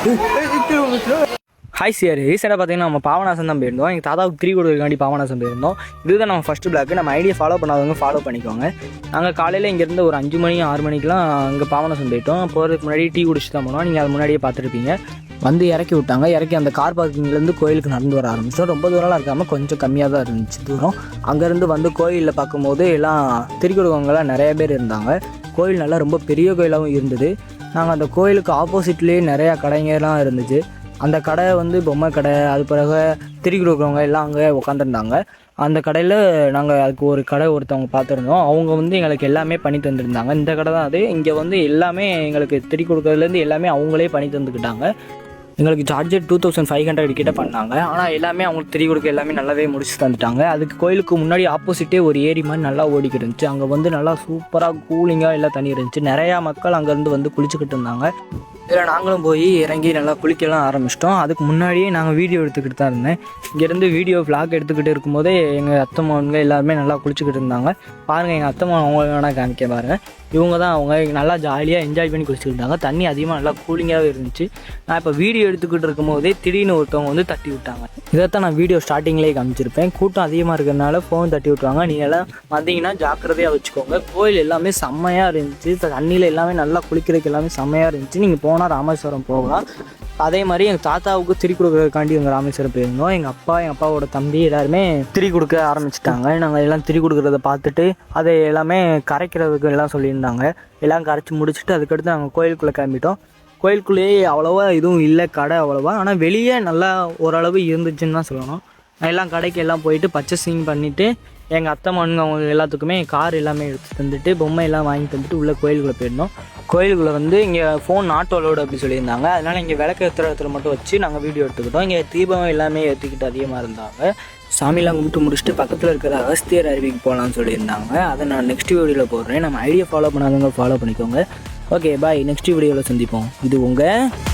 Hi sir, ரீசெண்டாக பார்த்தீங்கன்னா நம்ம பாபநாசம் தான் போயிருந்தோம். எங்கள் தாத்தாவுக்கு திரி கொடுக்கறதுக்காண்டி பாபநாசம் போயிருந்தோம். இதுதான் நம்ம ஃபஸ்ட்டு பிளாக். நம்ம ஐடியா ஃபாலோ பண்ணாதவங்க ஃபாலோ பண்ணிக்கோங்க. நாங்கள் காலையில் இங்கேருந்து ஒரு 5 மணி 6 மணிக்கெலாம் அங்கே பாபநாசம் போயிட்டோம். போகிறதுக்கு முன்னாடி டீ குடிச்சு தான் போனோம். நீங்கள் அது முன்னாடியே பார்த்துருப்பீங்க. வந்து இறக்கி விட்டாங்க. இறக்கி அந்த கார் பார்க்கிங்லேருந்து கோயிலுக்கு நடந்து வர ஆரம்பிச்சோம். ரொம்ப தூரம்லாம் இருக்காமல் கொஞ்சம் கம்மியாக தான் இருந்துச்சு தூரம். அங்கேருந்து வந்து கோயிலில் பார்க்கும்போது எல்லாம் திரி கொடுக்கவங்களாம் நிறைய பேர் இருந்தாங்க. கோயில் நல்லா ரொம்ப பெரிய கோயிலாகவும் இருந்தது. நாங்கள் அந்த கோயிலுக்கு ஆப்போசிட்லேயே நிறையா கடைங்கெல்லாம் இருந்துச்சு. அந்த கடை வந்து பொம்மை கடை, அது பிறகு திரி கொடுக்குறவங்க எல்லாம் அங்கே உட்காந்துருந்தாங்க. அந்த கடையில் நாங்கள் அதுக்கு ஒரு கடை ஒருத்தவங்க பார்த்துருந்தோம். அவங்க வந்து எங்களுக்கு எல்லாமே பண்ணி தந்துருந்தாங்க. இந்த கடை தான் அது. இங்கே வந்து எல்லாமே எங்களுக்கு திரி கொடுக்குறதுலேருந்து எல்லாமே அவங்களே பண்ணி தந்துக்கிட்டாங்க. எங்களுக்கு சார்ஜர் 2500 கிட்ட பண்ணாங்க. ஆனால் எல்லாமே அவங்களுக்கு திரி கொடுக்க எல்லாமே நல்லாவே முடிச்சு தந்துட்டாங்க. அதுக்கு கோயிலுக்கு முன்னாடி ஆப்போசிட்டே ஒரு ஏரி மாதிரி நல்லா ஓடிக்கிட்டு இருந்துச்சு. அங்கே வந்து நல்லா சூப்பராக கூலிங்காக எல்லாம் தண்ணி இருந்துச்சு. நிறையா மக்கள் அங்கேருந்து வந்து குளிச்சுக்கிட்டு இருந்தாங்க. இதில் நாங்களும் போய் இறங்கி நல்லா குளிக்கலாம் ஆரம்பிச்சிட்டோம். அதுக்கு முன்னாடியே நாங்கள் வீடியோ எடுத்துக்கிட்டு தான் இருந்தேன். இங்கேருந்து வீடியோ ஃப்ளாக் எடுத்துக்கிட்டு இருக்கும்போதே எங்கள் அத்தைமாவங்க எல்லாருமே நல்லா குளிச்சுக்கிட்டு இருந்தாங்க. பாருங்கள், எங்கள் அத்தைமாவன் அவங்க வேணால் காமிக்க பாருங்கள். இவங்க தான் அவங்க நல்லா ஜாலியாக என்ஜாய் பண்ணி குளிச்சுக்கிட்டு இருந்தாங்க. தண்ணி அதிகமாக நல்லா கூலிங்காகவே இருந்துச்சு. நான் இப்போ வீடியோ எடுத்துக்கிட்டு இருக்கும்போதே திடீர்னு ஒருத்தவங்க வந்து தட்டி விட்டாங்க. இதைத்தான் நான் வீடியோ ஸ்டார்டிங்லேயே காமிச்சிருப்பேன். கூட்டம் அதிகமாக இருக்கிறதுனால ஃபோன் தட்டி விட்டுருவாங்க. நீங்கள் எல்லாம் வந்தீங்கன்னா ஜாக்கிரதையாக வச்சுக்கோங்க. கோயில் எல்லாமே செம்மையாக இருந்துச்சு. தண்ணியில் எல்லாமே நல்லா குளிக்கிறதுக்கு எல்லாமே செம்மையாக இருந்துச்சு. நீங்கள் போனால் ராமேஸ்வரம் போகலாம். அதே மாதிரி எங்கள் தாத்தாவுக்கு திரி கொடுக்குறதுக்காண்டி எங்கள் ராமேஸ்வரம் போயிருந்தோம். எங்கள் அப்பாவோட தம்பி எல்லாருமே திரி கொடுக்க ஆரம்பிச்சிட்டாங்க. நாங்கள் எல்லாம் திரி கொடுக்குறத பார்த்துட்டு அதை எல்லாமே கரைக்கிறதுக்கு எல்லாம் சொல்லியிருந்தாங்க. எல்லாம் கரைச்சி முடிச்சுட்டு அதுக்கடுத்து நாங்கள் கோயிலுக்குள்ளே கிளம்பிட்டோம். கோயிலுக்குள்ளேயே அவ்வளோவா எதுவும் இல்லை கடை அவ்வளோவா. ஆனால் வெளியே நல்லா ஓரளவு இருந்துச்சுன்னு தான் சொல்லணும். எல்லாம் கடைக்கு எல்லாம் போயிட்டு பர்ச்சேசிங் பண்ணிவிட்டு எங்கள் அத்தை மண்ணுங்க அவங்க எல்லாத்துக்குமே கார் எல்லாமே எடுத்து தந்துட்டு பொம்மை எல்லாம் வாங்கி தந்துட்டு உள்ளே கோயிலுக்குள்ளே போயிருந்தோம். கோயிலுக்குள்ளே வந்து இங்கே ஃபோன் நாட் அலோடு அப்படி சொல்லியிருந்தாங்க. அதனால் இங்கே விளக்கு ஏற்றுற இடத்துல மட்டும் வச்சு நாங்கள் வீடியோ எடுத்துக்கிட்டோம். இங்கே தீபம் எல்லாமே ஏற்றிக்கிட்டு அதிகமாக இருந்தாங்க. சாமிலாம் கும்பிட்டு முடிச்சுட்டு பக்கத்தில் இருக்கிற அகஸ்தியர் அருவிக்கு போகலான்னு சொல்லியிருந்தாங்க. அதை நான் நெக்ஸ்ட் வீடியோவில் போடுறேன். நம்ம ஐடியா ஃபாலோ பண்ணாதவங்க ஃபாலோ பண்ணிக்கோங்க. ஓகே பாய், நெக்ஸ்ட் வீடியோவில் சந்திப்போம். இது உங்கள்